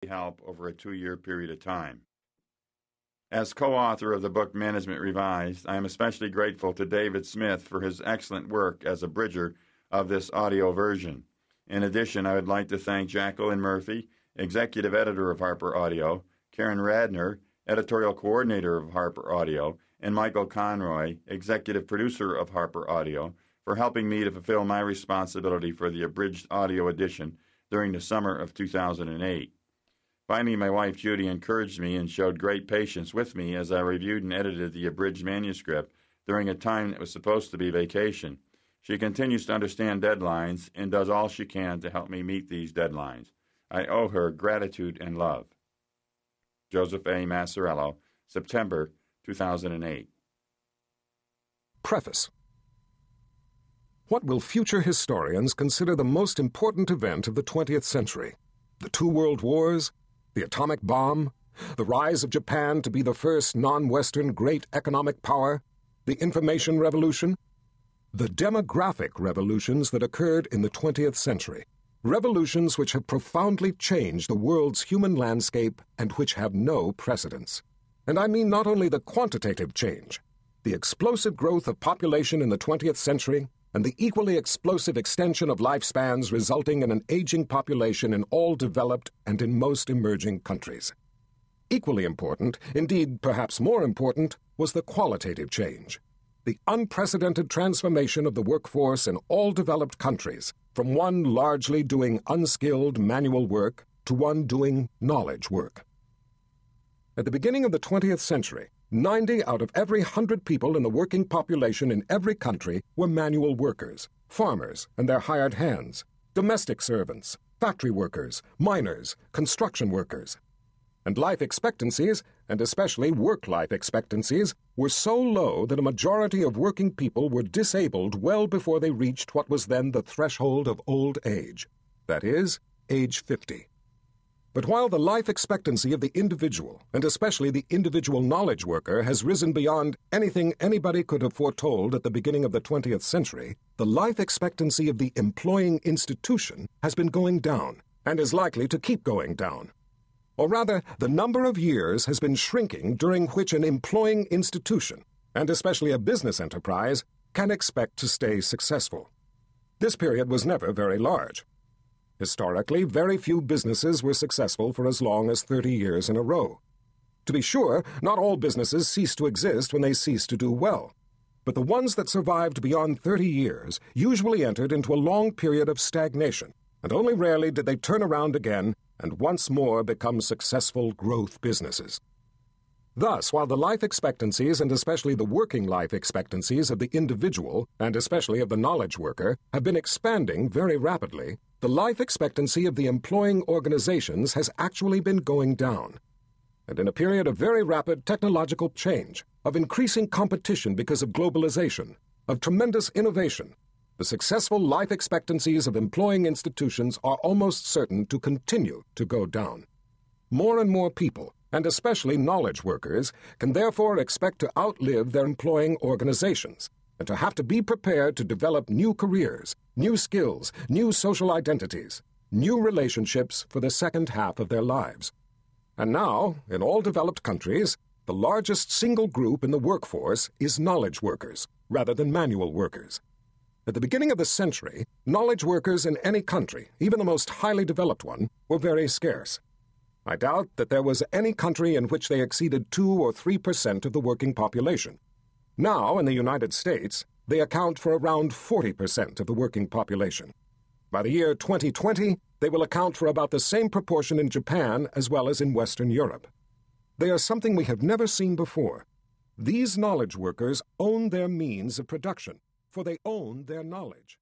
help over a 2-year period of time. As co-author of the book Management Revised, I am especially grateful to David Smith for his excellent work as a bridger of this audio version. In addition, I would like to thank Jacqueline Murphy, executive editor of Harper Audio, Karen Radner, editorial coordinator of Harper Audio, and Michael Conroy, executive producer of Harper Audio, for helping me to fulfill my responsibility for the abridged audio edition during the summer of 2008. Finally, my wife Judy encouraged me and showed great patience with me as I reviewed and edited the abridged manuscript during a time that was supposed to be vacation. She continues to understand deadlines and does all she can to help me meet these deadlines. I owe her gratitude and love. Joseph A. Massarello, September 2008. Preface. What will future historians consider the most important event of the 20th century? The 2 world wars? The atomic bomb? The rise of Japan to be the first non-Western great economic power? The information revolution? The demographic revolutions that occurred in the 20th century. Revolutions which have profoundly changed the world's human landscape and which have no precedents. And I mean not only the quantitative change, the explosive growth of population in the 20th century, and the equally explosive extension of lifespans resulting in an aging population in all developed and in most emerging countries. Equally important, indeed perhaps more important, was the qualitative change. The unprecedented transformation of the workforce in all developed countries, from one largely doing unskilled manual work to one doing knowledge work. At the beginning of the 20th century, 90 out of every 100 people in the working population in every country were manual workers, farmers and their hired hands, domestic servants, factory workers, miners, construction workers. And life expectancies, and especially work-life expectancies, were so low that a majority of working people were disabled well before they reached what was then the threshold of old age, that is, age 50. But while the life expectancy of the individual, and especially the individual knowledge worker, has risen beyond anything anybody could have foretold at the beginning of the 20th century, the life expectancy of the employing institution has been going down, and is likely to keep going down. Or rather, the number of years has been shrinking during which an employing institution, and especially a business enterprise, can expect to stay successful. This period was never very large. Historically, very few businesses were successful for as long as 30 years in a row. To be sure, not all businesses cease to exist when they cease to do well. But the ones that survived beyond 30 years usually entered into a long period of stagnation, and only rarely did they turn around again and once more become successful growth businesses. Thus, while the life expectancies, and especially the working life expectancies of the individual, and especially of the knowledge worker, have been expanding very rapidly, the life expectancy of the employing organizations has actually been going down. And in a period of very rapid technological change, of increasing competition because of globalization, of tremendous innovation, the successful life expectancies of employing institutions are almost certain to continue to go down. More and more people, and especially knowledge workers, can therefore expect to outlive their employing organizations, and to have to be prepared to develop new careers, new skills, new social identities, new relationships for the second half of their lives. And now, in all developed countries, the largest single group in the workforce is knowledge workers, rather than manual workers. At the beginning of the century, knowledge workers in any country, even the most highly developed one, were very scarce. I doubt that there was any country in which they exceeded 2 or 3% of the working population. Now, in the United States, they account for around 40% of the working population. By the year 2020, they will account for about the same proportion in Japan as well as in Western Europe. They are something we have never seen before. These knowledge workers own their means of production, for they own their knowledge.